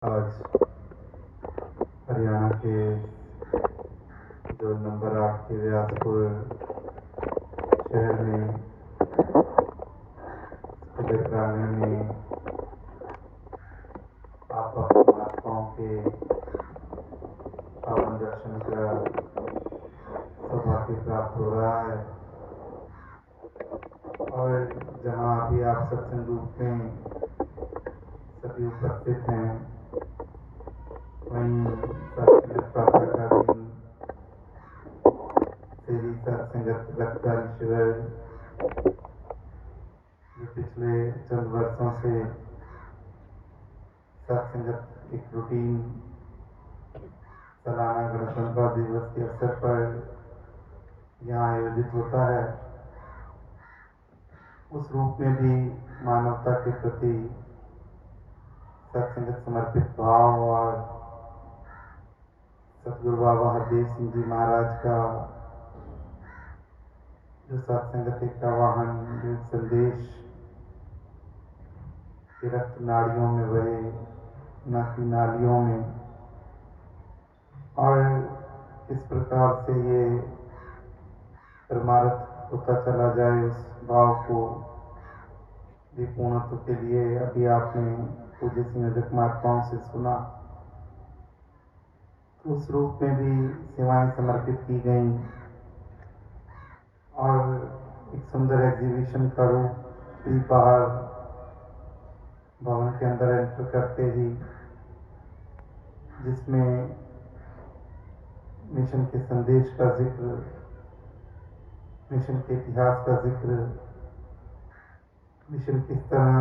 आज हरियाणा के जो नंबर 8 के व्यासपुर शहर में खुले प्रांगण में आप महात्माओं के पावन दर्शन का सौभाग्य प्राप्त हो रहा है। और जहाँ अभी आप सत्संग रूप में सभी उपस्थित हैं, वहीं सत्संगत प्रातःकालीन श्री सत्संगत रक्तदान शिविर जो पिछले चंद वर्षों से सत्संगत एक रूटीन सालाना गणतंत्र दिवस के अवसर पर यहाँ आयोजित होता है, उस रूप में भी मानवता के प्रति सत्संगत समर्पित भाव और सतगुरु बाबा हरदेव सिंह जी महाराज का जो सत्संगत का वाहन जो संदेश कि रक्त नाड़ियों में बहे, न कि नालियों में, और किस प्रकार से ये परमार्थ होता चला जाए, उस भाव को भी पूर्णत्व के लिए अभी आपने पूज्य संयोजक महात्माओं से सुना। तो उस रूप में भी सेवाएं समर्पित की गई और एक सुंदर एग्जीबिशन का रूप भी बाहर भवन के अंदर एंटर करते ही, जिसमें मिशन के संदेश का जिक्र, मिशन के इतिहास का जिक्र, मिशन किस तरह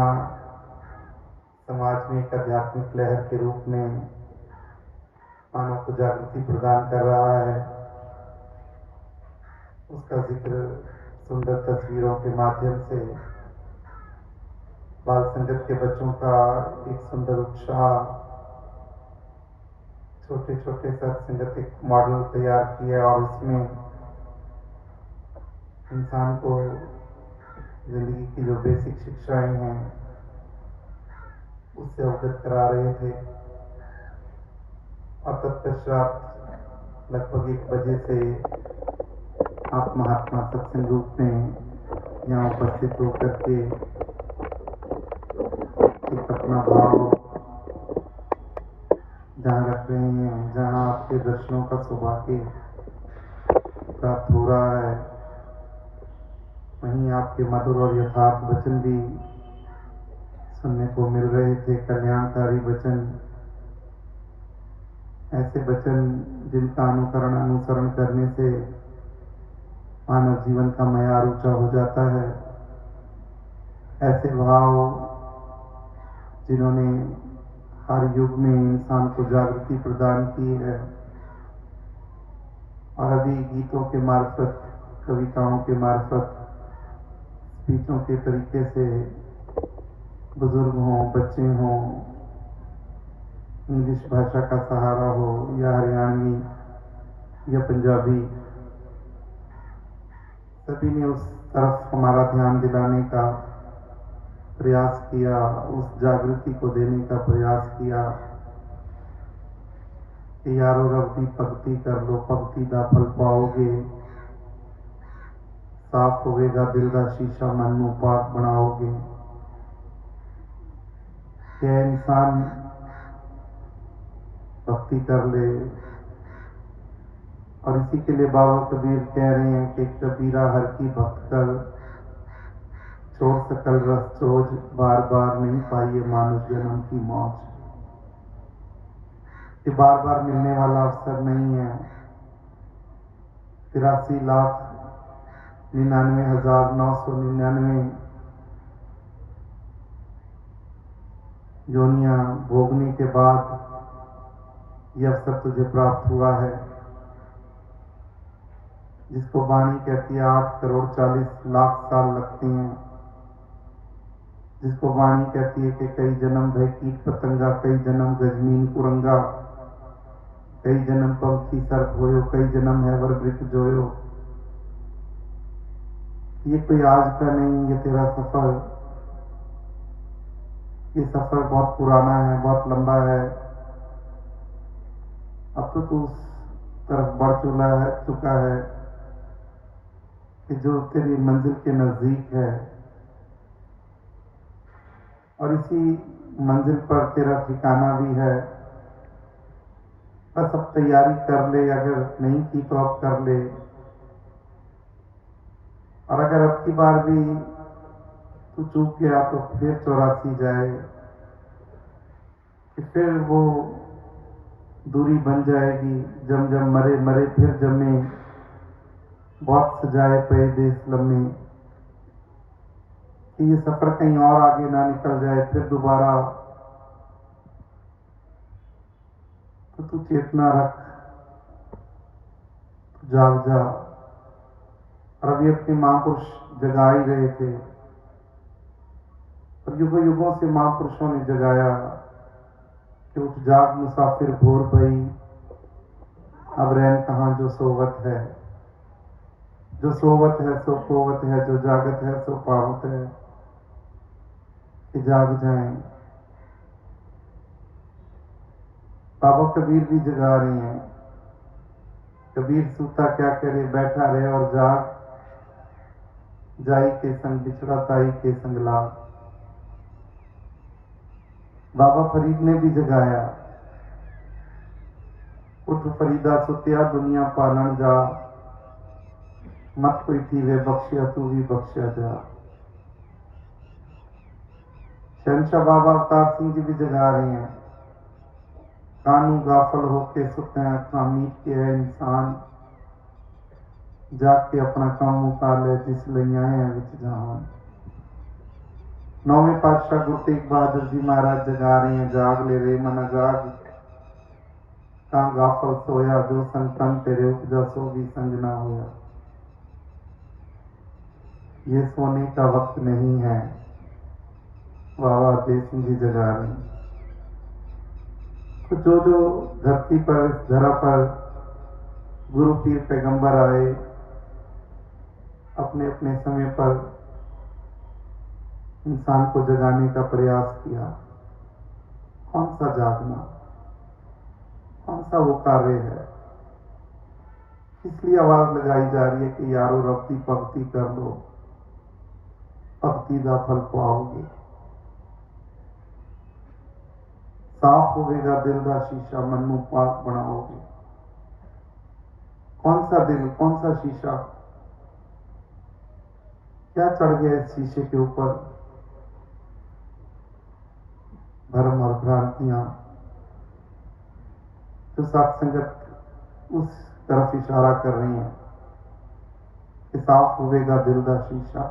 समाज में एक आध्यात्मिक लहर के रूप में मानव को जागृति प्रदान कर रहा है, उसका जिक्र सुंदर तस्वीरों के माध्यम से बाल संगत के बच्चों का एक सुंदर उत्साह, छोटे छोटे सत्संगत एक मॉडल तैयार किया और उसमें इंसान को जिंदगी की जो बेसिक शिक्षाएं हैं उससे अवगत करा रहे थे। और तत्पश्चात लगभग 1 बजे से आप महात्मा सत्संग रूप में यहाँ उपस्थित होकर के एक अपना भाव जहाँ रख रहे हैं, जहाँ आपके दर्शनों का सौभाग्य प्राप्त हो रहा है, वहीं आपके मधुर और यथार्थ वचन भी सुनने को मिल रहे थे, कल्याणकारी वचन, ऐसे वचन जिनका अनुसरण करने से मानव जीवन का मयार ऊंचा हो जाता है, ऐसे भाव जिन्होंने हर युग में इंसान को जागृति प्रदान की है। और अभी गीतों के मार्फत, कविताओं के मार्फत, स्पीचों के तरीके से बुजुर्ग हों, बच्चे हों, इंग्लिश भाषा का सहारा हो या हरियाणवी या पंजाबी, सभी ने उस तरफ हमारा ध्यान दिलाने का प्रयास किया, उस जागृति को देने का प्रयास किया कि यारो रब दी भगती कर लो, भगती दा फल पाओगे, साफ होवेगा दिल दा शीशा, मन नूं पाक बनाओगे। क्या इंसान भक्ति कर ले, और इसी के लिए बाबा कबीर कह रहे हैं कि कबीरा हर की भक्त कर, छोड़ सकल रस चोज, बार बार नहीं पाइए मानुष जन्म की मौज। ये बार बार मिलने वाला अवसर नहीं है। 83,99,999 योनियां भोगने के बाद यह अवसर तुझे प्राप्त हुआ है, जिसको वाणी कहती है 8,40,00,000 साल लगते हैं, जिसको वाणी कहती है कि कई जन्म भय कीट पतंगा, कई जन्म गजमीन कुरंगा, कई जन्म पंखी सर्प होयो, कई जन्म है वर वृक्ष जोयो। ये कोई आज का नहीं, ये तेरा सफर, ये सफर बहुत पुराना है, बहुत लंबा है। अब तो तू उस तरफ बढ़ चुका है कि जो तेरी मंजिल के नजदीक है, और इसी मंजिल पर तेरा ठिकाना भी है। बस अब तैयारी कर ले, अगर नहीं की तो अब कर ले। और अगर अब की बार भी तू चूक गया तो फिर 84 जाए, कि फिर वो दूरी बन जाएगी। जम जम मरे मरे फिर जमे, बहुत सजाए पे देश लम्हे, कि ये सफर कहीं और आगे ना निकल जाए फिर दोबारा। तो तू चेतना रख, तू जाग जा। और अभी अपने महापुरुष जगा ही रहे थे, और युगों युगों से महापुरुषों ने जगाया कि उठ जाग मुसाफिर भोर भई, अब रैन कहाँ जो सोवत है। जो सोवत है सो पोवत है, जो जागत है सो पावत है, कि जाग जाएं। बाबा कबीर भी जगा रहे हैं। कबीर सूता क्या करे, बैठा रहे और जाग, जाई के संग बिछड़ा ताई के संग लाग। बाबा फरीद ने भी जगाया, उठ फरीदा सुतिया दुनिया पालन जा, मत कोई थी वे बख्शिया तू भी बख्शिया जा। शहंशाह बाबा अवतार सिंह जी भी जगा रहे हैं। कानू गाफल होके सुते हैं, अखा मीट के है इंसान, जाग के अपना काम मुका ले जिस ਲਈ आए हैं विच जहान। नौवें पातशाह गुरु तेग बहादुर जी महाराज जगा रहे हैं, जाग ले रे मन जाग, कहाँ गाफल सोया, जो संग तन तेरे उपजा सो भी संग ना होया। ये सोने का वक्त नहीं है, बाबा देव सिंह जी जगा रहे हैं। तो जो धरती पर, इस धरा पर गुरु पीर पैगंबर आए, अपने अपने समय पर इंसान को जगाने का प्रयास किया। कौन सा जागना, कौन सा वो कार्य है? इसलिए आवाज लगाई जा रही है कि यारो रब्दी भक्ति कर लो, भक्ति का फल पाओगे। साफ होगा दिल का शीशा, मन नू पाक बनाओगे। कौन सा दिल, कौन सा शीशा? क्या चढ़ गया इस शीशे के ऊपर? भरम और भ्रांतियां। जो सत्संगत उस तरफ इशारा कर रही हैं कि साफ होगा दिल का शीशा।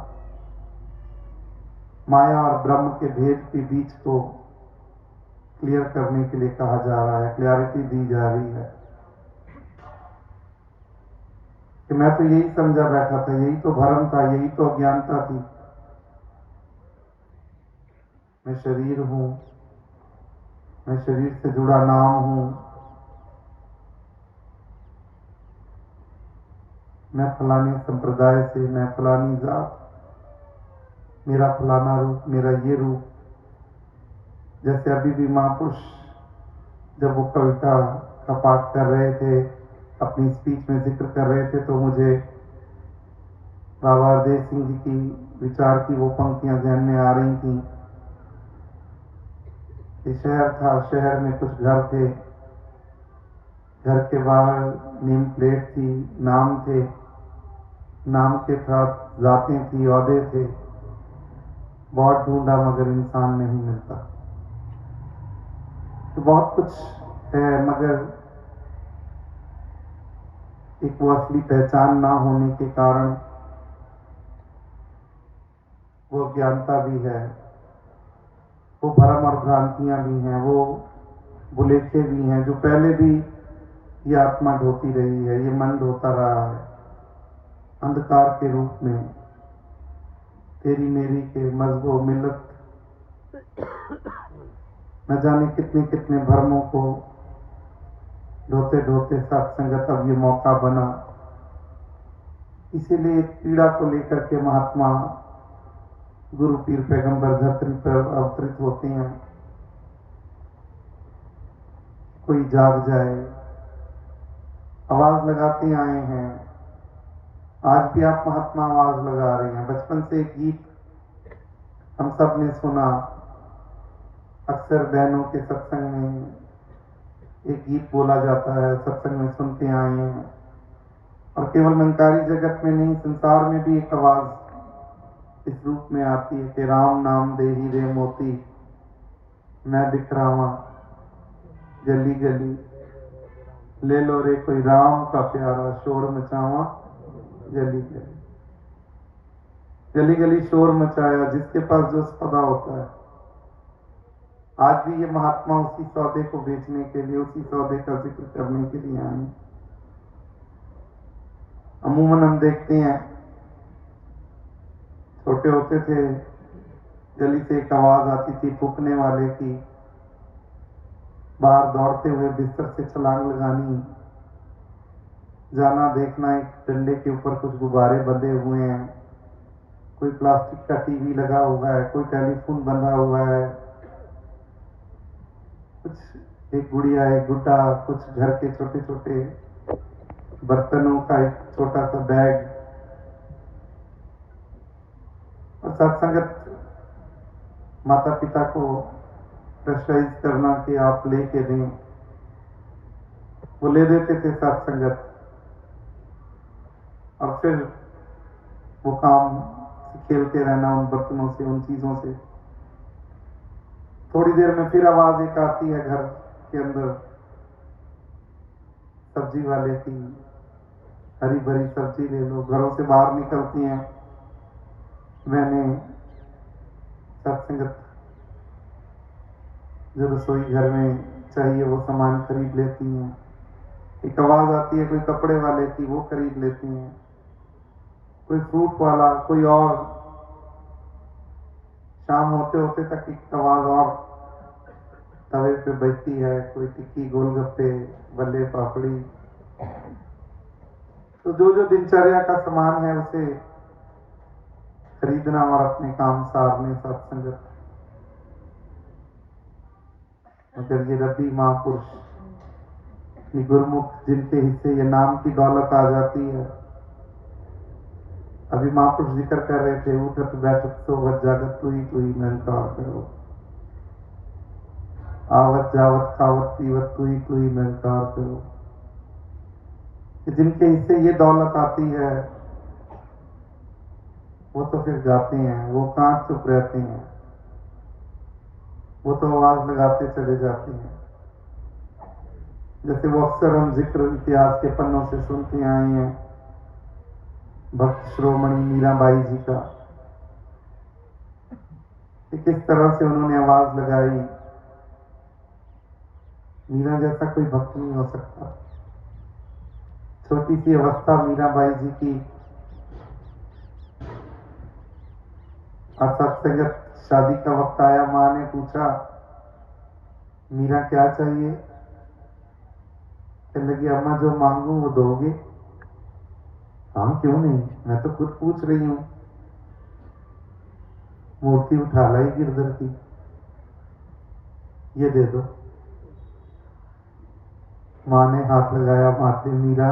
माया और ब्रह्म के भेद के बीच को क्लियर करने के लिए कहा जा रहा है, क्लैरिटी दी जा रही है कि मैं तो यही समझा बैठा था, यही तो भरम था, यही तो अज्ञानता थी। मैं शरीर हूं, मैं शरीर से जुड़ा नाम हूं, मैं फलाने संप्रदाय से, मैं फलानी जात, मेरा फलाना रूप, मेरा ये रूप। जैसे अभी भी महापुरुष जब वो कविता का पाठ कर रहे थे, अपनी स्पीच में जिक्र कर रहे थे, तो मुझे बाबा हरदेव सिंह जी की विचार की वो पंक्तियां ध्यान में आ रही थी कि शहर था, शहर में कुछ घर थे, घर के बाहर नेम प्लेट थी, नाम थे, नाम के साथ जातें थी, औहदे थे। बहुत ढूंढा मगर इंसान नहीं मिलता। तो बहुत कुछ है, मगर एक वो असली पहचान ना होने के कारण वो अज्ञानता भी है, वो भरम और भ्रांतियां भी हैं, वो भुलेखे भी हैं, जो पहले भी ये आत्मा ढोती रही है, ये मन ढोता रहा है अंधकार के रूप में। तेरी मेरी के मजहबो मिलत, न जाने कितने कितने भरमों को ढोते ढोते सत्संगत अब ये मौका बना। इसीलिए पीड़ा को लेकर के महात्मा गुरु पीर पैगंबर धरती पर अवतरित होते हैं। कोई जाग जाए, आवाज लगाते आए हैं, आज भी आप महात्मा आवाज लगा रहे हैं। बचपन से एक गीत हम सब ने सुना, अक्सर बहनों के सत्संग में एक गीत बोला जाता है, सत्संग में सुनते आए हैं। और केवल निरंकारी जगत में नहीं, संसार में भी एक आवाज इस रूप में आती है कि राम नाम दे ही रे मोती, मैं बिखरावा गली गली, ले लो रे कोई राम का प्यारा, शोर मचावा गली गली। गली गली शोर मचाया, जिसके पास जो सौदा होता है। आज भी ये महात्मा उसी सौदे को बेचने के लिए, उसी सौदे का जिक्र करने के लिए आए। अमूमन हम देखते हैं, छोटे होते थे, गली से एक आवाज आती थी फूकने वाले की, बाहर दौड़ते हुए बिस्तर से छलांग लगानी, जाना देखना एक डंडे के ऊपर कुछ गुब्बारे बंधे हुए हैं, कोई प्लास्टिक का टीवी लगा हुआ है, कोई टेलीफोन बंधा हुआ है, कुछ एक गुड़िया, एक गुड्डा, कुछ घर के छोटे छोटे बर्तनों का एक छोटा सा बैग। और सत्संगत माता पिता को प्रेशराइज करना कि आप लेके दें, वो ले देते थे सत्संगत। और फिर वो काम खेलते रहना उन बर्तनों से, उन चीजों से। थोड़ी देर में फिर आवाज एक आती है घर के अंदर, सब्जी वाले की, हरी भरी सब्जी ले लो। घरों से बाहर निकलती हैं मैंने सत्संगत, जो रसोई घर में चाहिए वो सामान खरीद लेती हैं। एक आवाज आती है कोई कपड़े वाले की, वो खरीद लेती हैं। कोई फ्रूट वाला, कोई और। शाम होते होते तक एक आवाज और तवे पे बजती है, कोई टिक्की, गोलगप्पे, बल्ले पापड़ी। तो जो जो दिनचर्या का सामान है उसे खरीदना और अपने काम सारने सत्संगत। मगर ये रब्बी महापुरुष, ये गुरुमुख, जिनके हिस्से ये नाम की दौलत आ जाती है। अभी महापुरुष जिक्र कर रहे थे, उठत बैठत सोवत जागत तू ही निरंकार करो, आवत जावत खावत पीवत तू ही निरंकार करो। कि जिनके हिस्से ये दौलत आती है वो तो फिर गाते हैं, वो कहाँ चुप रहते हैं, वो तो आवाज लगाते चले जाते हैं। जैसे वो अक्सर हम जिक्र इतिहास के पन्नों से सुनते आए हैं, भक्त श्रोमणी मीराबाई जी का, कि किस तरह से उन्होंने आवाज लगाई। मीरा जैसा कोई भक्त नहीं हो सकता। छोटी सी अवस्था मीराबाई जी की, और सत्संगत शादी का वक्त आया, माँ ने पूछा मीरा क्या चाहिए? कहने लगी अम्मा जो मांगू वो दोगे? हाँ क्यों नहीं, मैं तो खुद पूछ रही हूँ। मूर्ति उठा लाई गिरधर की, ये दे दो। माँ ने हाथ लगाया माथे, मीरा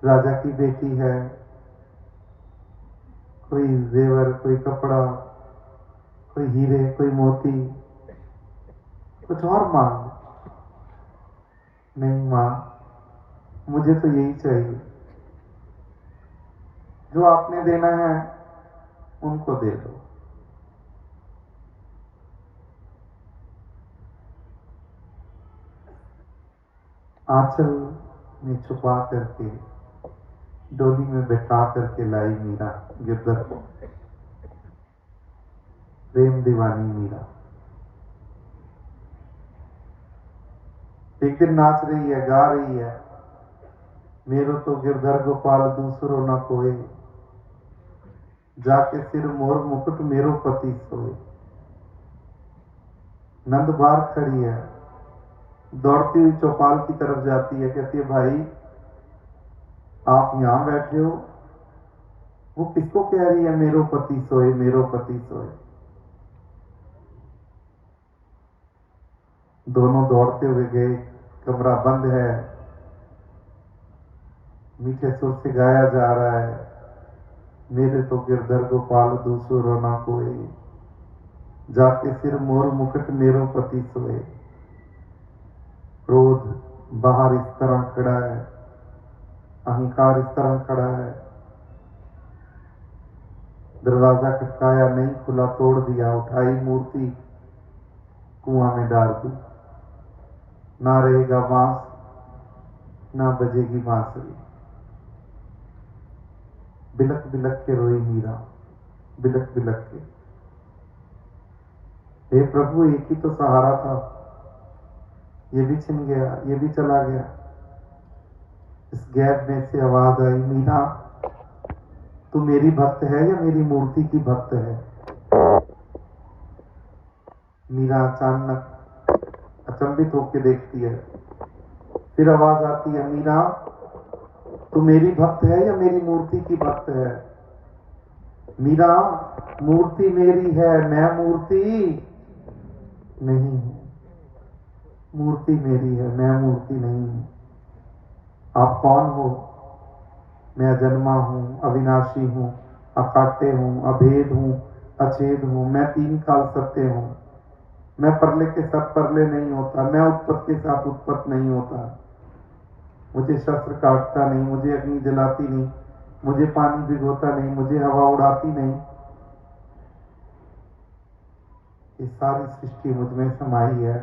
राजा की बेटी है, कोई जेवर, कोई कपड़ा, कोई हीरे, कोई मोती, कुछ और मांग। नहीं माँ, मुझे तो यही चाहिए, जो आपने देना है उनको दे दो। आंचल में छुपा करके, डोली में बैठा करके लाई मीरा गिरधर को, प्रेम दीवानी मीरा। एक दिन नाच रही है, गा रही है, मेरो तो गिरधर गोपाल दूसरो न कोई, जाके सिर मोर मुकुट मेरो पति सोए। नंद बाहर खड़ी है, दौड़ती हुई चौपाल की तरफ जाती है, कहती है भाई आप यहां बैठे हो, वो किसको कह रही है मेरो पति सोए, मेरो पति सोए? दोनों दौड़ते हुए गए, कमरा बंद है, मीठे सुर से गाया जा रहा है, मेरे तो गिरधर गोपाल दूसो रोना कोई, जाके सिर मोर मुकुट मेरो पति सोए। क्रोध बाहर इस तरह खड़ा है, अहंकार इस तरह खड़ा है, दरवाजा खटकाया नहीं खुला, तोड़ दिया, उठाई मूर्ति कुआं में डाल दी। ना रहेगा बांस, ना बजेगी बांसुरी। बिलक बिलक के रोई मीरा, बिलक बिलक के। हे प्रभु, एक ही तो सहारा था, ये भी छिन गया, ये भी चला गया। इस गैप में से आवाज आई, मीरा तू मेरी भक्त है या मेरी मूर्ति की भक्त है? मीरा अचानक अचंभित होकर देखती है। फिर आवाज आती है, मीरा तू मेरी भक्त है या मेरी मूर्ति की भक्त है? मीरा, मूर्ति मेरी है, मैं मूर्ति नहीं हूं। मूर्ति मेरी है, मैं मूर्ति नहीं हूं। आप कौन हो? मैं अजन्मा हूं, अविनाशी हूं, अकाट्य हूं, अभेद हूं, अछेद हूं। मैं तीन काल सत्य हूं। मैं परले के साथ परले नहीं होता, मैं उत्पत्ति के साथ उत्पत्ति नहीं होता। मुझे शस्त्र काटता नहीं, मुझे अग्नि जलाती नहीं, मुझे पानी भिगोता नहीं, मुझे हवा उड़ाती नहीं। ये सारी सृष्टि मुझ में समाई है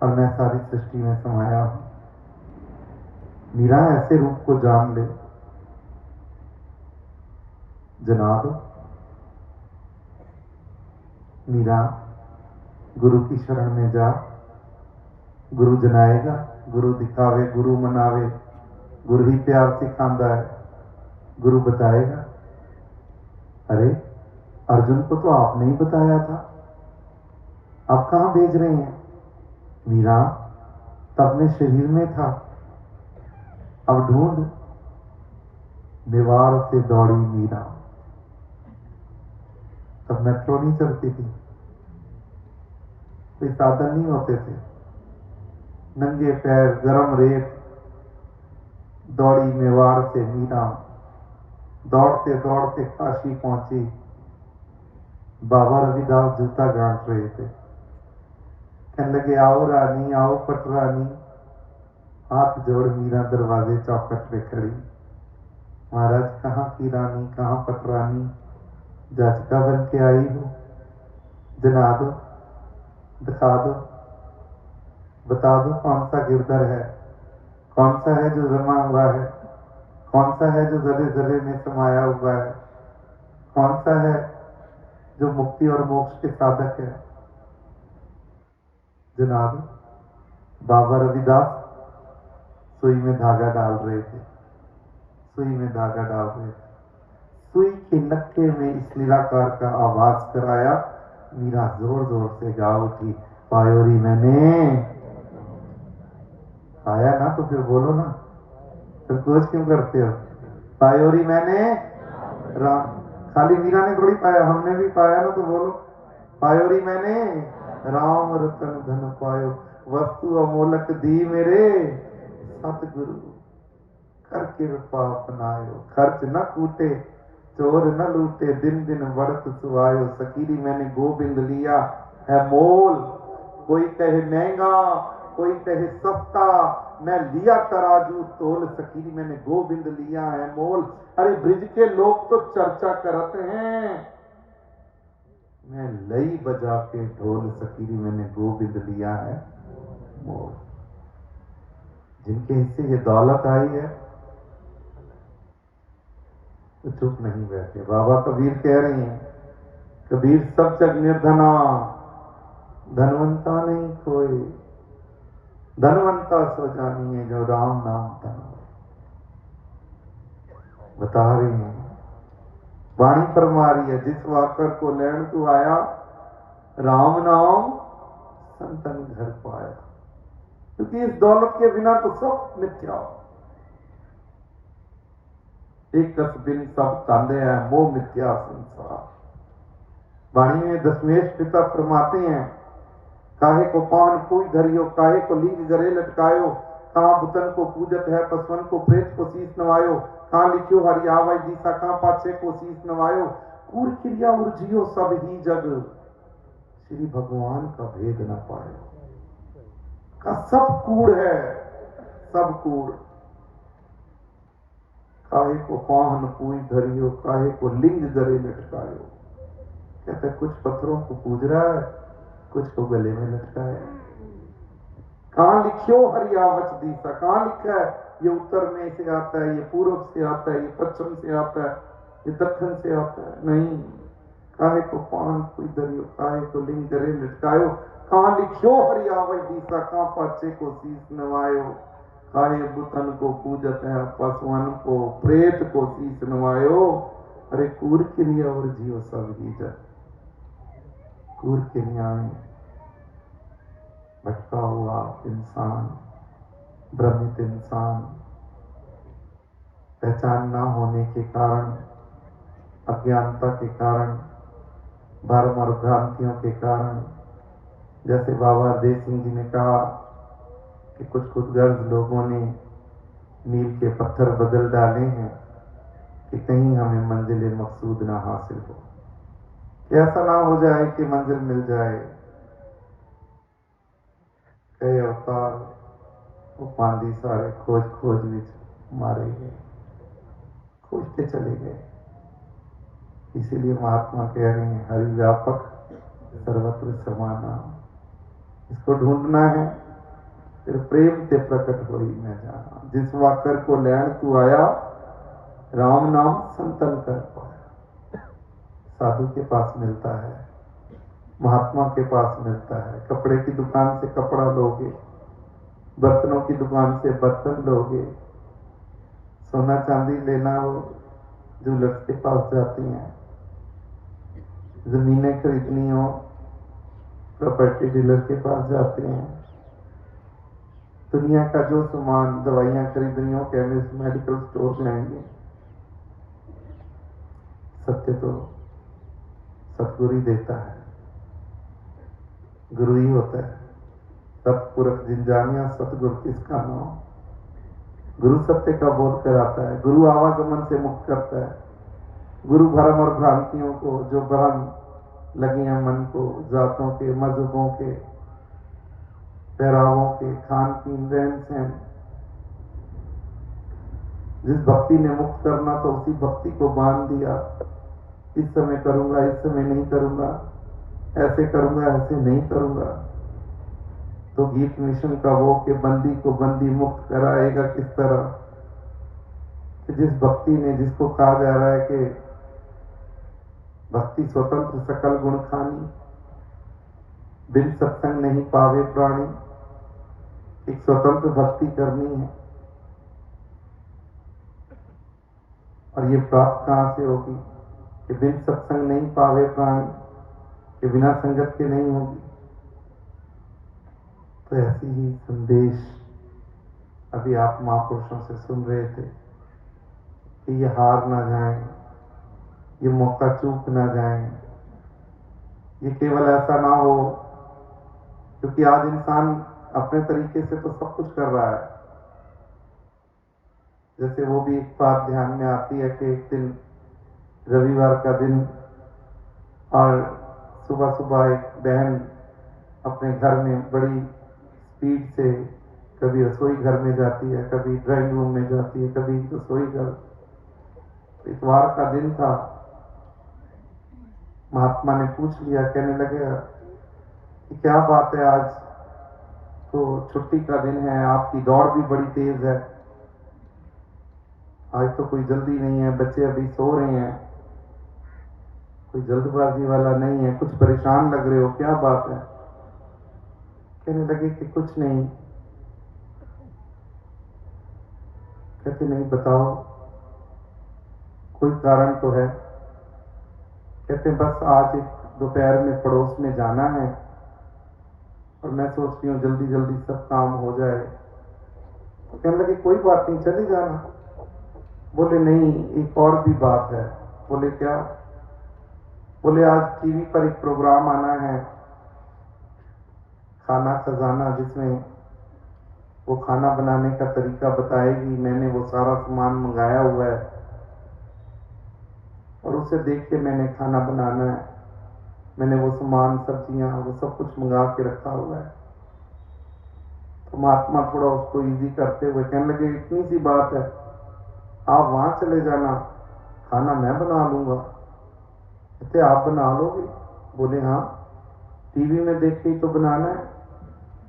और मैं सारी सृष्टि में समाया हूं। मीरा, ऐसे रूप को जान ले। जनाब, मीरा गुरु की शरण में जा। गुरु जनाएगा, गुरु दिखावे, गुरु मनावे, गुरु ही प्यार सिखांदा है, गुरु बताएगा। अरे अर्जुन को तो आपने ही बताया था, आप कहां भेज रहे हैं? मीरा, तब मैं शरीर में था, अब ढूंढ। मेवाड़ से दौड़ी मीरा। तब मेट्रो नहीं चलती थी, कोई साधन नहीं होते थे। नंगे पैर गरम रेत दौड़ी मेवाड़ से मीरा। दौड़ते दौड़ते काशी पहुंची। बाबा रविदास जूता गांठ रहे थे। कहने लगे, आओ रानी, आओ पटरानी। हाथ जोड़ मीरा दरवाजे चौखट पे खड़ी। महाराज, कहाँ की रानी, कहाँ पटरानी? जाचिका बन के आई हो, जना दो, दिखा दो, बता दो कौन सा गिरधर है, कौन सा है जो जमा हुआ है, कौन सा है जो जरे जरे में समाया हुआ है, कौन सा है जो मुक्ति और मोक्ष के साधक है? जनाब, बाबा रविदास सुई में धागा डाल रहे थे, सुई में धागा डाल रहे थे। सुई के नक्के में इस निराकार का आवाज कराया। मीरा जोर जोर से गा उठी, पायोरी मैंने पाया ना, तो फिर बोलो ना, संकोच क्यों करते हो? पायोरी मैंने राम। खाली मीरा ने थोड़ी पाया, हमने भी पाया ना, तो बोलो, पायोरी मैंने राम रतन धन पायो, वस्तु अमोलक दी मेरे सतगुरु, कर कृपा अपनायो, खर्च न कूटे, चोर न लूटे, दिन दिन बढ़त सुहायो। सकीरी मैंने गोबिंद लिया है मोल, कोई कहे महंगा, कोई कहे सस्ता, मैं लिया तराजू तोल। सकीरी मैंने गोबिंद लिया है मोल। अरे ब्रिज के लोग तो चर्चा करते हैं, मैं लई बजा के ढोल। सकीरी मैंने गोबिंद लिया है मोल। जिनके हिस्से ये दौलत आई है तो चुप नहीं बैठे। बाबा कबीर कह रही हैं, कबीर सब जग निर्धना, धनवंता नहीं कोई, धनवंता सो जानिए जो राम नाम धन। बता रही हैं, वाणी फरमा रही है, जिस वाकर को लैण तू आया, राम नाम संतन घर पाया। क्योंकि इस दौलत के बिना तो सब मिथ्या। एक कस बिन सब कांदे है, मोह मिथ्या संसार। वाणी में दशमेश पिता फरमाते हैं, काहे को पान कोई धरियो, काहे को लिंग गरे लटकायो, कहाँ बुतन को पूजत है पसवन को प्रेत को शीश नवायो, कहाँ लिखियो हरियावय दिशा, कहाँ पाछे को शीश नवायो, कूड़ क्रिया उर्जियो सब ही जग, श्री भगवान का भेद न पायो। का सब कूड़ है, सब कूड़। काहे को पाहन पूज धरियो, काहे को लिंग गले लटकायो। कहते कुछ पत्थरों को पूज रहा है, कुछ को गले में लटकाया। कहां लिखियो हरियावच दिशा, कहां लिखा है ये उत्तर में से आता है, ये पूर्व से आता है, ये पश्चिम से आता है, ये दक्षिण से आता है? नहीं। काहे को पान पूज धरियो, काहे को लिंग गले लटकायो, कहां लिखियो हरियावच दिशा, कहां पाछे को शीश नवायो, काहे बुतन को पूजत है पशुअन को प्रेत को शीश नवायो। अरे कूर क्रिया और जीव सब ही जग, कूर क्रियाएं भटका हुआ इंसान, भ्रमित इंसान, पहचान न होने के कारण, अज्ञानता के कारण, भ्रम और भ्रांतियों के कारण, जैसे बाबा देव सिंह जी ने कहा कि कुछ खुदगर्ज लोगों ने मील के पत्थर बदल डाले हैं कि कहीं हमें मंजिल मकसूद ना हासिल हो, कि ऐसा ना हो जाए कि मंजिल मिल जाए। कई अवतार उपाधि सारे खोज खोज विच मारे गए, खोजते चले गए। इसीलिए महात्मा कह रहे हैं हरि व्यापक सर्वत्र समाना, इसको ढूंढना है। फिर प्रेम से प्रकट होई मैं जाना, जिस वाकर को लैन तू आया, राम नाम संतन कर पाया। साधु के पास मिलता है, महात्मा के पास मिलता है। कपड़े की दुकान से कपड़ा लोगे, बर्तनों की दुकान से बर्तन लोगे, सोना चांदी लेना हो ज्वेलर्स के पास जाती हैं, जमीनें खरीदनी हो प्रॉपर्टी डीलर के पास जाते हैं, दुनिया का जो सामान दवाइयां खरीदनी हो केमिस्ट मेडिकल स्टोर जाएंगे। सत्य तो सतगुरु ही देता है, गुरु ही होता है। सतपुरख जिन जानिया सतगुरु किसका नाम। गुरु सत्य का बोध कराता है, गुरु आवागमन से मुक्त करता है, गुरु भ्रम और भ्रांतियों को, जो भ्रम लगे हैं मन को, जातों के, मजहबों के, पहरावों के, खान पीन रहन सहन, जिस भक्ति ने मुक्त करना तो उसी भक्ति को बांध दिया। इस समय करूंगा, इस समय नहीं करूंगा, ऐसे करूंगा, ऐसे नहीं करूंगा। तो गीत मिशन का वो कि बंदी को बंदी मुक्त कराएगा किस तरह, कि जिस भक्ति ने, जिसको कहा जा रहा है कि भक्ति स्वतंत्र सकल गुण खानी, बिन सत्संग नहीं पावे प्राणी, एक स्वतंत्र भक्ति करनी है। और ये प्राप्त कहां से होगी कि बिन सत्संग नहीं पावे प्राणी, कि बिना संगत के नहीं होगी। तो ऐसी ही संदेश अभी आप महापुरुषों से सुन रहे थे कि ये हार ना जाएं, ये मौका चूक ना जाएं। ये केवल ऐसा ना हो, क्योंकि आज इंसान अपने तरीके से तो सब कुछ कर रहा है। जैसे वो भी एक बात ध्यान में आती है कि एक दिन रविवार का दिन, और सुबह सुबह एक बहन अपने घर में बड़ी स्पीड से कभी रसोई घर में जाती है, कभी ड्राइंग रूम में जाती है, कभी रसोई घर। इतवार का दिन था, महात्मा ने पूछ लिया, कहने लगे कि क्या बात है, आज तो छुट्टी का दिन है, आपकी दौड़ भी बड़ी तेज है, आज तो कोई जल्दी नहीं है, बच्चे अभी सो रहे हैं, कोई जल्दबाजी वाला नहीं है, कुछ परेशान लग रहे हो, क्या बात है? कहने लगे कि कुछ नहीं। कहते नहीं, बताओ, कोई कारण तो है। कहते बस आज दोपहर में पड़ोस में जाना है और मैं सोचती हूँ जल्दी जल्दी सब काम हो जाए। तो कहने लगे कोई बात नहीं, चले जाना। बोले नहीं, एक और भी बात है। बोले क्या? बोले आज टीवी पर एक प्रोग्राम आना है, खाना खजाना, जिसमें वो खाना बनाने का तरीका बताएगी। मैंने वो सारा सामान मंगाया हुआ है और उसे देख के मैंने खाना बनाना है। मैंने वो सामान, सब्जियां, वो सब कुछ मंगा के रखा हुआ है। तो महात्मा थोड़ा उसको इजी करते हुए कहने लगे, इतनी सी बात है, आप वहां चले जाना, खाना मैं बना लूंगा। कहते आप बना लोगे? बोले हाँ, टीवी में देख के ही तो बनाना है,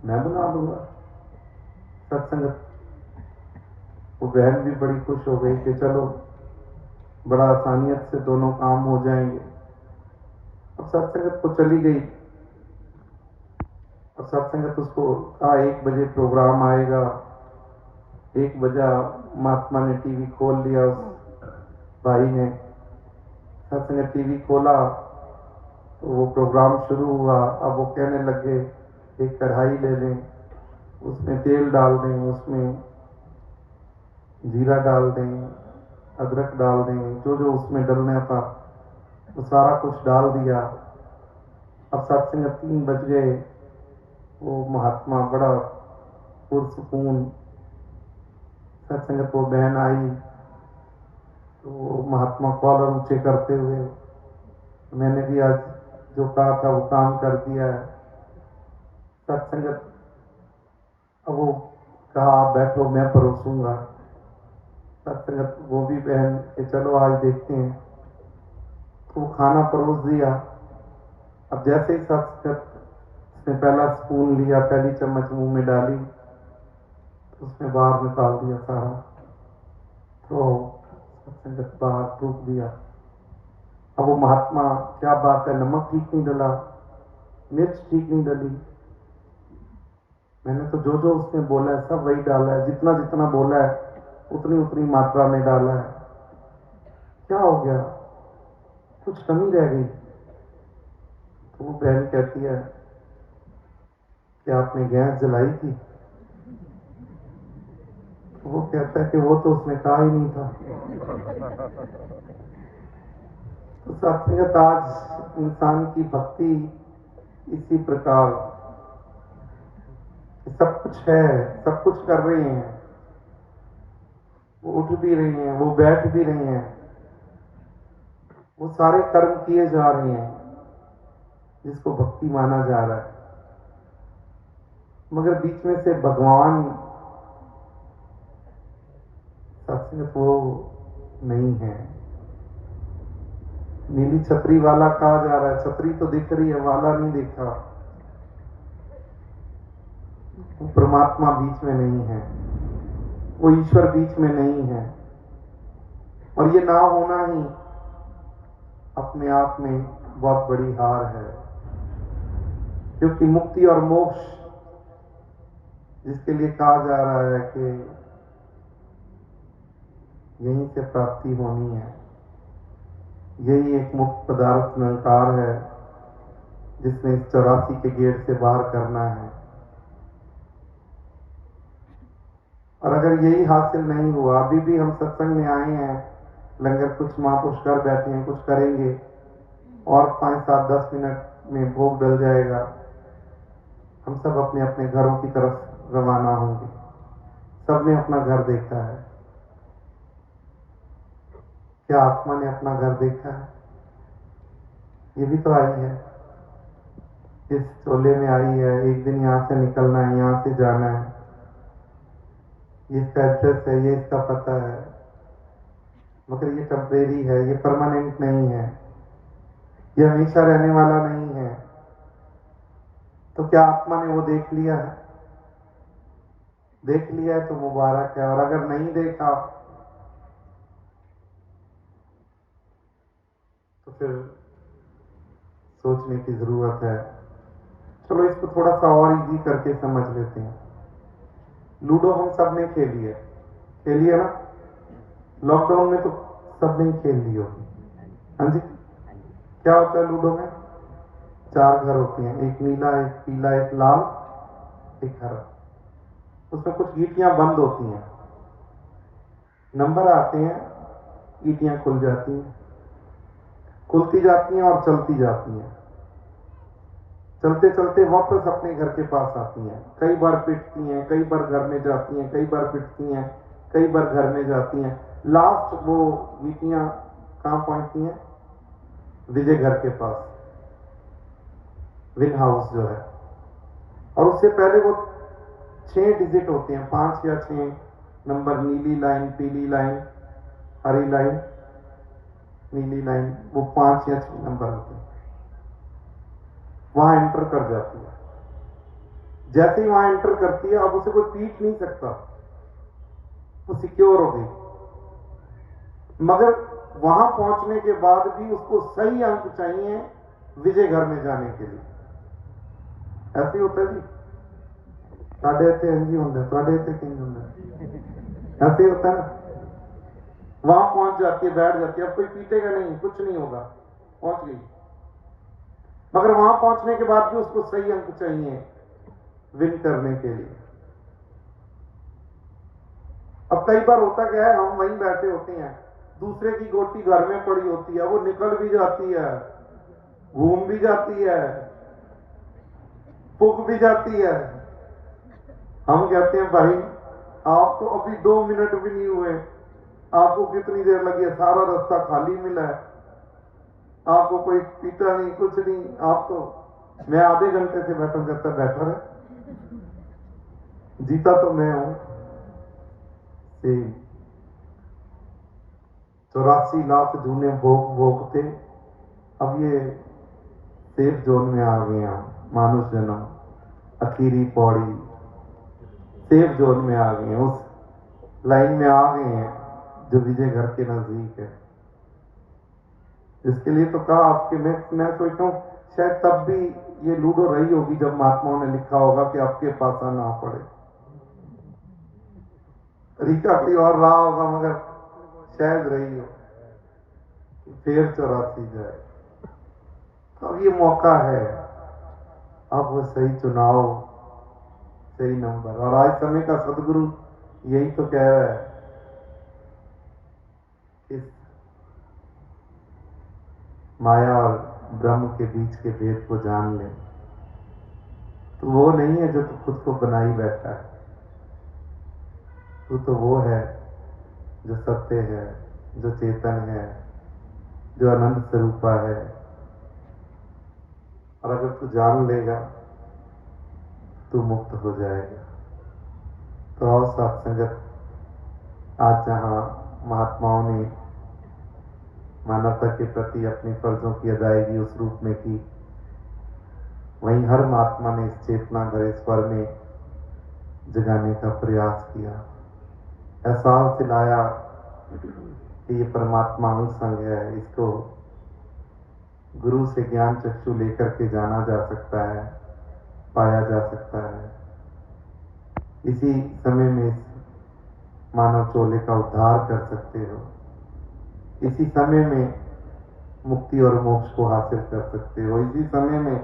मैं बना लूंगा। सत्संगत वो बहन भी बड़ी खुश हो गई कि चलो बड़ा आसानियत से दोनों काम हो जाएंगे। अब सत्संगत को चली गई और सत्संगत उसको कहा 1 बजे प्रोग्राम आएगा। 1 बजा महात्मा ने टीवी खोल लिया। उस भाई ने सत्संगत टीवी खोला तो वो प्रोग्राम शुरू हुआ। अब वो कहने लगे, एक कढ़ाई ले लें, उसमें तेल डाल दें, उसमें जीरा डाल दें, अदरक डाल दें, जो जो उसमें डालना था वो सारा कुछ डाल दिया। अब सत्संग 3 बज गए। वो महात्मा बड़ा पुरसुकून, सत्संगत वो बहन आई तो महात्मा कॉलर ऊंचे करते हुए, मैंने भी आज जो कहा था वो काम कर दिया है। सत्संगत अब वो कहा आप बैठो, मैं परोसूंगा। सत्संगत वो भी बहन कि चलो आज देखते हैं। तो वो खाना परोस दिया। अब जैसे ही सत्संगत उसने पहला स्पून लिया, पहली चम्मच मुंह में डाली तो उसने बाहर निकाल दिया सारा। तो सत्संगत बाहर थूक दिया। अब वो महात्मा, क्या बात है, नमक ठीक नहीं डला, मिर्च ठीक नहीं डली। मैंने तो जो जो उसने बोला है सब वही डाला है, जितना जितना बोला है उतनी उतनी मात्रा में डाला है। क्या हो गया, कुछ कमी रह गई? तो वो बहन कहती है कि आपने गैस जलाई थी? तो वो कहता है कि वो तो उसने कहा ही नहीं था। तो सत्संगत आज इंसान की भक्ति इसी प्रकार, सब कुछ है, सब कुछ कर रहे हैं, वो उठ भी रही हैं, वो बैठ भी रही हैं, वो सारे कर्म किए जा रहे हैं जिसको भक्ति माना जा रहा है। मगर बीच में से भगवान सत्संगत वो नहीं है। नीली छतरी वाला कहा जा रहा है, छतरी तो दिख रही है, वाला नहीं देखा। परमात्मा बीच में नहीं है, वो ईश्वर बीच में नहीं है। और ये ना होना ही अपने आप में बहुत बड़ी हार है, क्योंकि मुक्ति और मोक्ष जिसके लिए कहा जा रहा है कि यहीं से प्राप्ति होनी है, यही एक मुक्त पदार्थ निरंकार है जिसने इस 84 के गेट से बाहर करना है। और अगर यही हासिल नहीं हुआ, अभी भी हम सत्संग में आए हैं, लंगर कुछ महापुरुष कर बैठे हैं, कुछ करेंगे और 5, 7, 10 मिनट में भोग डल जाएगा, हम सब अपने अपने घरों की तरफ रवाना होंगे। सबने अपना घर देखा है, क्या आत्मा ने अपना घर देखा है? ये भी तो आई है, इस चोले में आई है, एक दिन यहाँ से निकलना है, यहाँ से जाना है, ये इसका एड्रेस है, ये इसका पता है। मगर ये टेम्परेरी है, ये परमानेंट नहीं है, ये हमेशा रहने वाला नहीं है। तो क्या आत्मा ने वो देख लिया है? देख लिया है तो मुबारक है, और अगर नहीं देखा तो फिर सोचने की जरूरत है। चलो इसको थोड़ा सा और इजी करके समझ लेते हैं। लूडो हम सब ने खेली है ना? लॉकडाउन में तो सब ने खेल ली होगी। हाँ जी, क्या होता है लूडो में? 4 घर होती हैं, एक नीला, एक पीला, एक लाल, एक हरा। उसमें कुछ गीटियां बंद होती हैं, नंबर आते हैं, गीटियां खुल जाती हैं, खुलती जाती हैं और चलती जाती हैं। चलते चलते वापस अपने घर के पास आती हैं, कई बार पिटती हैं, कई बार घर में जाती हैं, कई बार पिटती हैं, कई बार घर में जाती हैं। लास्ट वो गीटियां कहां पहुंचती हैं? विजय घर के पास, विन हाउस जो है। और उससे पहले वो 6 डिजिट होते हैं, 5 या 6 नंबर, नीली लाइन, पीली लाइन, हरी लाइन, नीली लाइन, वो 5 या 6 नंबर होते हैं। वहां एंटर कर जाती है। जैसे ही वहां एंटर करती है, अब उसे कोई पीट नहीं सकता, वो सिक्योर हो गई। मगर वहां पहुंचने के बाद भी उसको सही अंक चाहिए विजय घर में जाने के लिए। ऐसे ही होता है जी, साढ़े इतने इंजी होंगे, थोड़े इतने किंग होंगे, ऐसे ही होता है ना। वहां पहुंच जाती है, बैठ जाती है, अब कोई पीटेगा नहीं, कुछ नहीं होगा, पहुंच गई। मगर वहां पहुंचने के बाद भी उसको सही अंक चाहिए विन करने के लिए। अब कई बार होता क्या है, हम वहीं बैठे होते हैं, दूसरे की गोटी घर में पड़ी होती है, वो निकल भी जाती है, घूम भी जाती है, पुग भी जाती है। हम कहते हैं भाई आप तो अभी 2 मिनट भी नहीं हुए, आपको कितनी देर लगी है, सारा रास्ता खाली मिला है, आपको कोई पीटा नहीं, कुछ नहीं, आप तो, मैं आधे घंटे से बैठा, कहता बैठा रहे, जीता तो मैं हूं। 84 लाख जूने भोग भोगते, अब ये सेफ जोन में आ गए हैं, मानुष जन्म आखिरी पौड़ी, सेफ जोन में आ गए हैं, उस लाइन में आ गए हैं जो विजय घर के नजदीक है। इसके लिए तो कहा आपके, मैं सोचता हूं शायद तब भी ये लूडो रही होगी जब महात्माओं ने लिखा होगा कि आपके पास आना पड़े। तरीका कोई और रहा होगा, मगर शायद रही हो, फिर 84 जाए। तो अब ये मौका है, अब वो सही चुनाव, सही नंबर। और आज समय का सदगुरु यही तो कह रहा है, इस माया और ब्रह्म के बीच के भेद को जान ले, तो वो नहीं है जो तू खुद को बनाई बैठा है, तू तो वो है जो सत्य है, जो चेतन है, जो अनंत स्वरूपा है। और अगर तू जान लेगा तू मुक्त हो जाएगा। तो और साथ संगत, आज जहां महात्माओं ने मानवता के प्रति अपने फर्जों की अदायगी उस रूप में की, वहीं हर महात्मा ने इस चेतना भरे स्वर में जगाने का प्रयास किया, एहसास दिलाया कि ये परमात्मा अनुसंग है, इसको गुरु से ज्ञान चक्षु लेकर के जाना जा सकता है, पाया जा सकता है। इसी समय में इस मानव चोले का उद्धार कर सकते हो, इसी समय में मुक्ति और मोक्ष को हासिल कर सकते हो, इसी समय में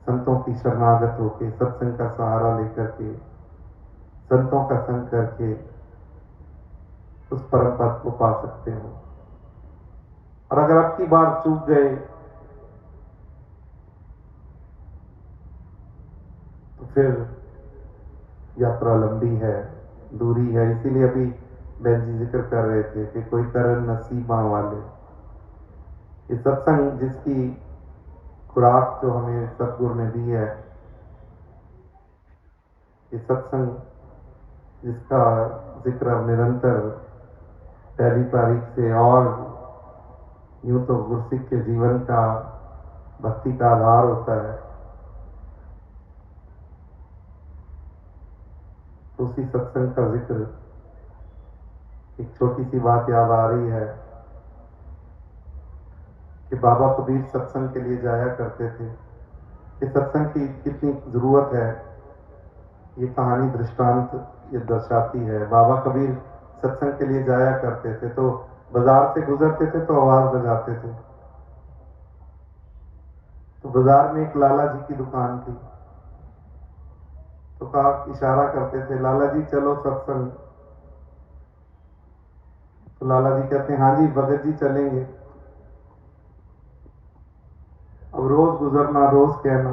संतों की शरणागत होके, सत्संग का सहारा लेकर के, संतों का संग करके उस परम पद को पा सकते हो। और अगर अब की बार चूक गए तो फिर यात्रा लंबी है, दूरी है। इसीलिए अभी बहन जी जिक्र कर रहे थे कि कोई करण नसीबा वाले, ये सत्संग जिसकी खुराक जो हमें सतगुरु ने दी है, ये सत्संग जिसका जिक्र अब निरंतर 1 तारीख से, और यूं तो गुरसिख के जीवन का भक्ति का आधार होता है, तो उसी सत्संग का जिक्र, एक छोटी सी बात याद आ रही है कि बाबा कबीर सत्संग के लिए जाया करते थे। कि सत्संग की कितनी जरूरत है, ये कहानी दृष्टांत ये दर्शाती है। बाबा कबीर सत्संग के लिए जाया करते थे, तो बाजार से गुजरते थे तो आवाज लगाते थे। तो बाजार में एक लाला जी की दुकान थी, तो कहा, इशारा करते थे, लाला जी चलो सत्संग। तो लाला जी कहते हैं, हाँ जी भगत जी चलेंगे। अब रोज गुजरना, रोज कहना।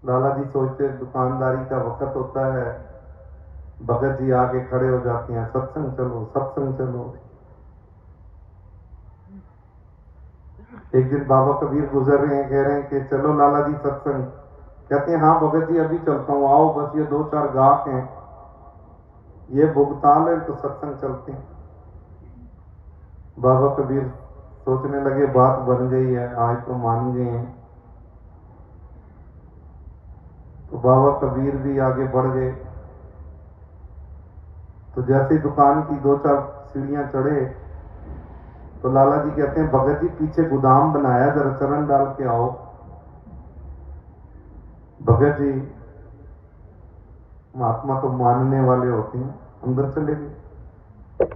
लाला जी सोचते दुकानदारी का वक्त होता है, भगत जी आगे खड़े हो जाते हैं, सत्संग चलो, सत्संग चलो। एक दिन बाबा कबीर गुजर रहे हैं, कह रहे हैं कि चलो लाला जी सत्संग। कहते हैं हाँ भगत जी अभी चलता हूँ, आओ बस ये 2-4 गाहक हैं, ये भुगता ले तो सत्संग चलते हैं। बाबा कबीर सोचने लगे बात बन गई है, आज तो मान गए हैं। तो बाबा कबीर भी आगे बढ़ गए। तो जैसे ही दुकान की 2-4 सीढ़ियां चढ़े तो लाला जी कहते हैं भगत जी पीछे गोदाम बनाया, जरा चरण डाल के आओ। भगत जी महात्मा तो मानने वाले होते हैं, अंदर चले गए।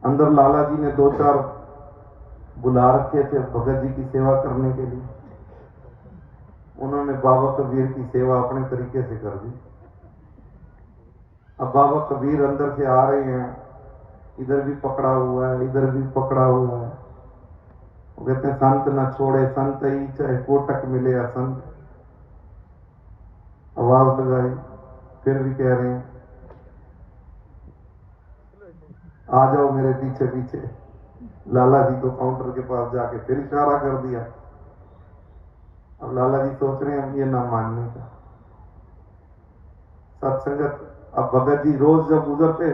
अंदर लाला जी ने 2-4 बुला रखे थे भगत जी की सेवा करने के लिए। उन्होंने बाबा कबीर की सेवा अपने तरीके से कर दी। अब बाबा कबीर अंदर से आ रहे हैं, इधर भी पकड़ा हुआ है, इधर भी पकड़ा हुआ है। वो कहते हैं संत न छोड़े संत ही, चाहे कोटक मिले असंत। आवाज लगाई, फिर भी कह रहे हैं आ जाओ मेरे पीछे पीछे। लाला जी को काउंटर के पास जाके फिर इशारा कर दिया। अब लाला जी सोच रहे हैं ये ना मानने का सत्संगत। अब भगत जी रोज जब गुजरते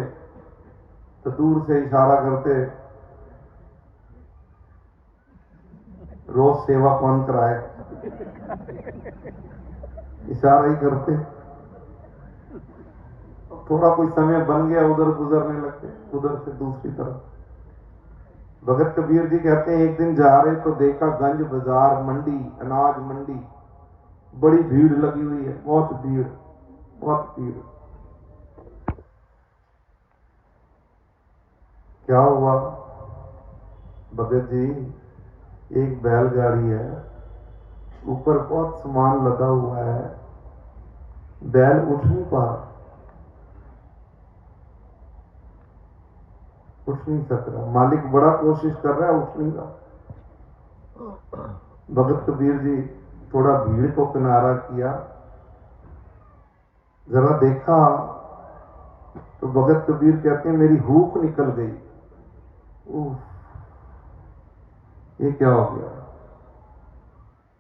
तो दूर से इशारा करते, रोज सेवा कौन कराए, इशारा ही करते। थोड़ा कोई समय बन गया, उधर गुजरने लगते, उधर से दूसरी तरफ। भगत कबीर जी कहते हैं एक दिन जा रहे तो देखा गंज बाजार मंडी, अनाज मंडी, बड़ी भीड़ लगी हुई है, बहुत भीड़, बहुत भीड़। क्या हुआ भगत जी, एक बैलगाड़ी है, ऊपर बहुत सामान लदा हुआ है, बैल उठ नहीं पा रहा, उठ नहीं सक रहा, मालिक बड़ा कोशिश कर रहा है, उठ नहीं रहा। भगत कबीर जी थोड़ा भीड़ को किनारा किया, जरा देखा तो भगत कबीर कहते हैं मेरी भूख निकल गई। ये क्या हो गया,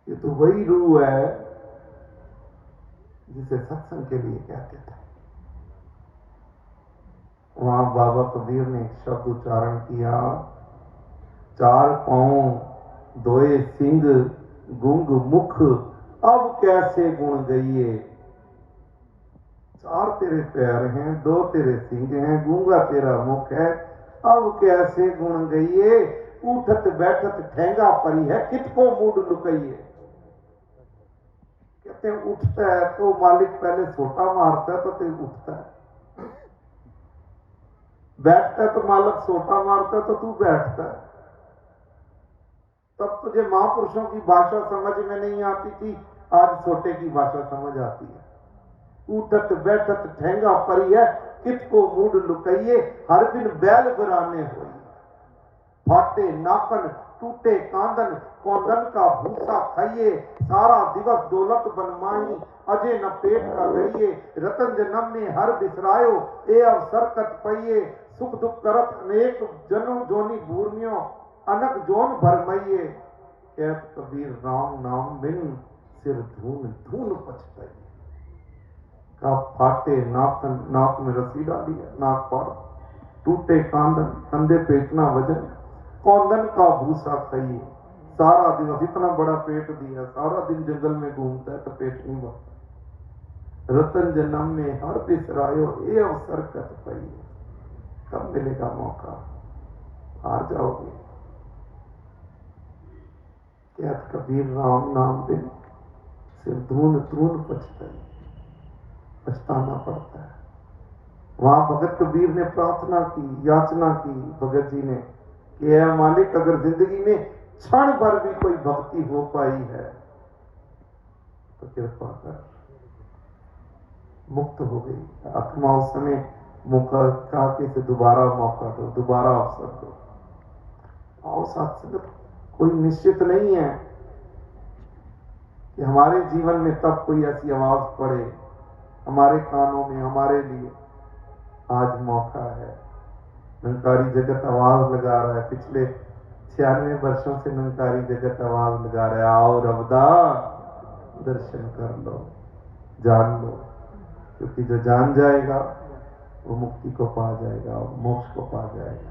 ये तो वही रूह है जिसे सत्संग के लिए कहते थे। वहां बाबा कबीर ने एक शब्द उच्चारण किया, 4 पांव 2 सिंग गुंग मुख, अब कैसे गुण गईये। 4 तेरे पैर हैं, 2 तेरे सिंग हैं, गूंगा तेरा मुख है, अब कैसे गुण गईये। उठत बैठत ठेंगा परी है, कितको मूड लुकाइए। कहते हैं उठता है तो मालिक पहले सोटा मारता है तो ते उठता है, बैठता है तो मालिक सोटा मारता है तो तू बैठता है। तब तुझे महापुरुषों की भाषा समझ में नहीं आती थी, आज सोटे की भाषा समझ आती है। उठत बैठत ठेंगा परी है, कितको मूड लुकाइए, हर दिन बैल बराने होई। फाटे नाकन टूटे कांदन, कौंदन का भूसा खाइए, सारा दिवस दौलत बनमाई, अजय न पेट का गईये। रतन जन्म में हर बिसरायो, ए अवसर कत पइये। सुख दुख करत अनेक जनु जोनी भूर्मियों, अनक जोन भरमइये। कहत कबीर राम नाम बिन, सिर धून धून पछताइए। का फाटे नाकन, नाक में रस्सी डाली है, नाक पार, टूटे कांदन, कंधे पे इतना वजन, कौंदन का भूसा खाइए। सारा दिवस इतना बड़ा पेट दिया, सारा दिन जंगल में घूमता है तो पेट नहीं भरता। रतन जन्म में हर बिसरायो, ये अवसर कत पाइए। कब मिलेगा मौका, हार जाओगे। क्या कबीर राम नाम बिन, सिर धून धून पछताइए, पछताना पड़ता है। वहां भगत कबीर ने प्रार्थना की, याचना की भगत जी ने कि ऐ मालिक, अगर जिंदगी में क्षण भर भी कोई भक्ति हो पाई है तो कृपा कर। मुक्त हो गई आत्मा उस समय, मौका काके से दोबारा मौका दो, दोबारा अवसर दो। और साथ संगत कोई निश्चित नहीं है कि हमारे जीवन में तब कोई ऐसी आवाज पड़े हमारे कानों में, हमारे लिए आज मौका है। निरंकारी जगत आवाज लगा रहा है, पिछले 96 वर्षों से निरंकारी जगत आवाज लगा रहा है, आओ रबदा दर्शन कर लो, जान लो, क्योंकि जो जान जाएगा वो मुक्ति को पा जाएगा और मोक्ष को पा जाएगा।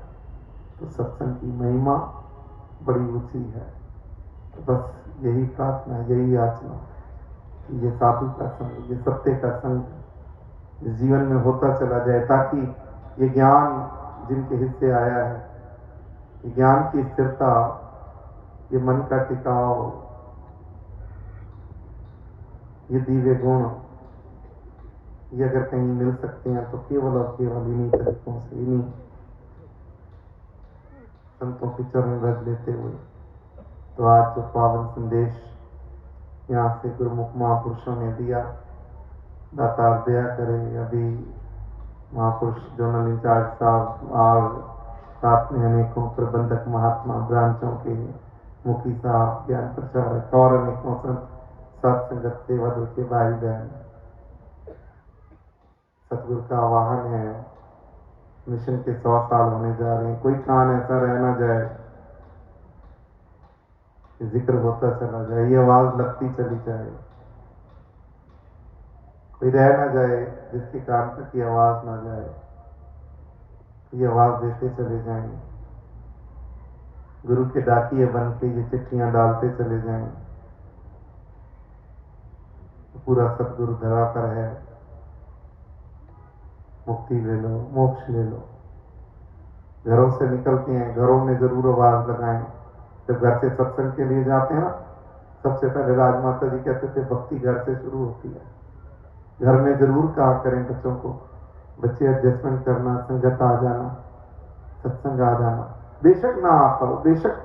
तो सत्संग की महिमा बड़ी ऊंची है। तो बस यही प्रार्थना, यही याचना कि ये साधु का संग, ये सत्य का संग जीवन में होता चला जाए, ताकि ये ज्ञान जिनके हिस्से आया है, ये ज्ञान की स्थिरता, ये मन का टिकाव, ये दिव्य गुण, ये अगर कहीं मिल सकते हैं तो केवल और केवल इन्हीं तरीकों से, इन्हीं संतों के चरण रज लेते हुए। तो आज जो पावन संदेश यहाँ से गुरुमुख महापुरुषों ने दिया, दातार दया करे। अभी महापुरुष जोनल इंचार्ज साहब और साथ में अनेकों प्रबंधक महात्मा, ब्रांचों के मुखी साहब, ज्ञान प्रचारक और अनेकों संत, सत्संगत सेवा के भाई बहन, सतगुरु का आवाहन है। मिशन के 100 साल होने जा रहे हैं। कोई कान ऐसा रह ना जाए कि जिक्र होता चला जाए, ये आवाज लगती चली जाए। कोई रह ना जाए जिसके कान तक ये आवाज ना जाए, ये आवाज देते चले जाएं। गुरु के डाकिए बन के ये चिट्ठियां डालते चले जाएं। पूरा सतगुरु धरा कर है, मुक्ति ले लो, मोक्ष ले लो। घरों से निकलते हैं, घरों में जरूर आवाज लगाएं। जब घर से सत्संग के लिए जाते हैं ना, सबसे पहले राजमाता जी कहते थे भक्ति घर से शुरू होती है। घर में जरूर कहा करें बच्चों को, बच्चे एडजस्टमेंट करना, संगत आ जाना, सत्संग आ जाना। बेशक ना आता हो, बेशक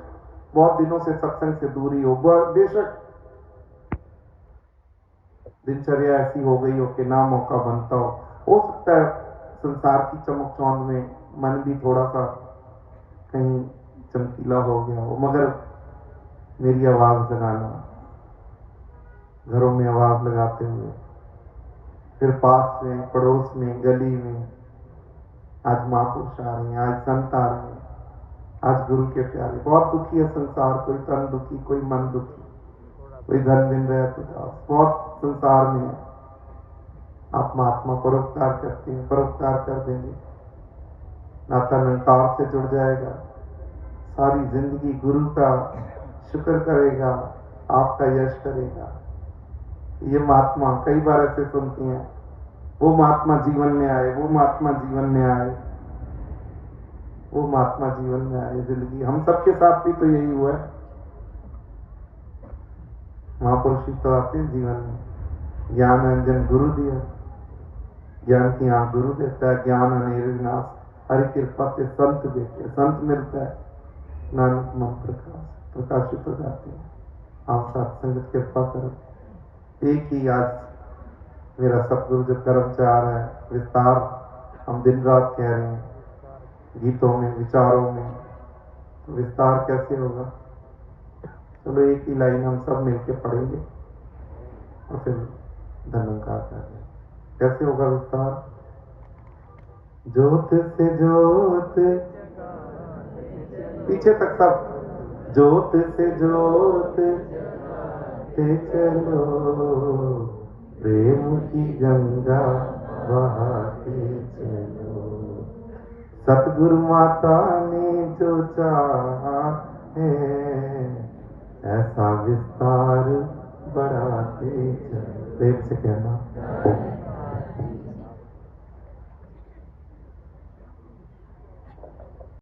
बहुत दिनों से सत्संग से दूरी हो, बेशक दिनचर्या ऐसी हो गई हो कि ना मौका बनता हो सकता है संसार की चमक चौंध में मन भी थोड़ा सा कहीं चमकीला हो गया हो, मगर मेरी आवाज लगाना, घरों में आवाज लगाते हुए, फिर पास में, पड़ोस में, गली में। आज महापुरुष आ रहे हैं, आज संत आ रहे हैं, आज गुरु के प्यारे। बहुत दुखी है संसार, कोई तन दुखी, कोई मन दुखी, कोई धन दिन रहे तो बहुत संसार में है। आप महात्मा परोपकार करते हैं, परोपकार कर देंगे, नाता निरंकार से जुड़ जाएगा। सारी जिंदगी गुरु का शुक्र करेगा, आपका यश करेगा। ये महात्मा कई बार ऐसे सुनती हैं, वो महात्मा जीवन में आए, वो महात्मा जीवन में आए, वो महात्मा जीवन में आए। जिंदगी हम सबके साथ भी तो यही हुआ है। महापुरुष ही तो आते हैं जीवन में, ज्ञान अंजन गुरु दिया, ज्ञान की आंख गुरु देता है, ज्ञान अनेर विनाश, हरि कृपा से संत देते, संत मिलता है, नानक मन प्रकाश प्रकाशित हो जाते हैं। आप साथ संगत कृपा करो। एक ही आज मेरा सतगुरु जो कर्म चाह रहा है, विस्तार हम दिन रात कह रहे हैं, गीतों में, विचारों में, तो विस्तार कैसे होगा? चलो एक ही लाइन हम सब मिलके पढ़ेंगे और फिर धन्यवाद करेंगे। कैसे होगा विस्तार? ज्योत से ज्योत, पीछे तक सब, ज्योत से ज्योत ते चलो, प्रेम की गंगा बहाते चलो। सतगुरु माता ने जो चाहा है, ऐसा विस्तार बढ़ाते चलो। प्रेम से कहना।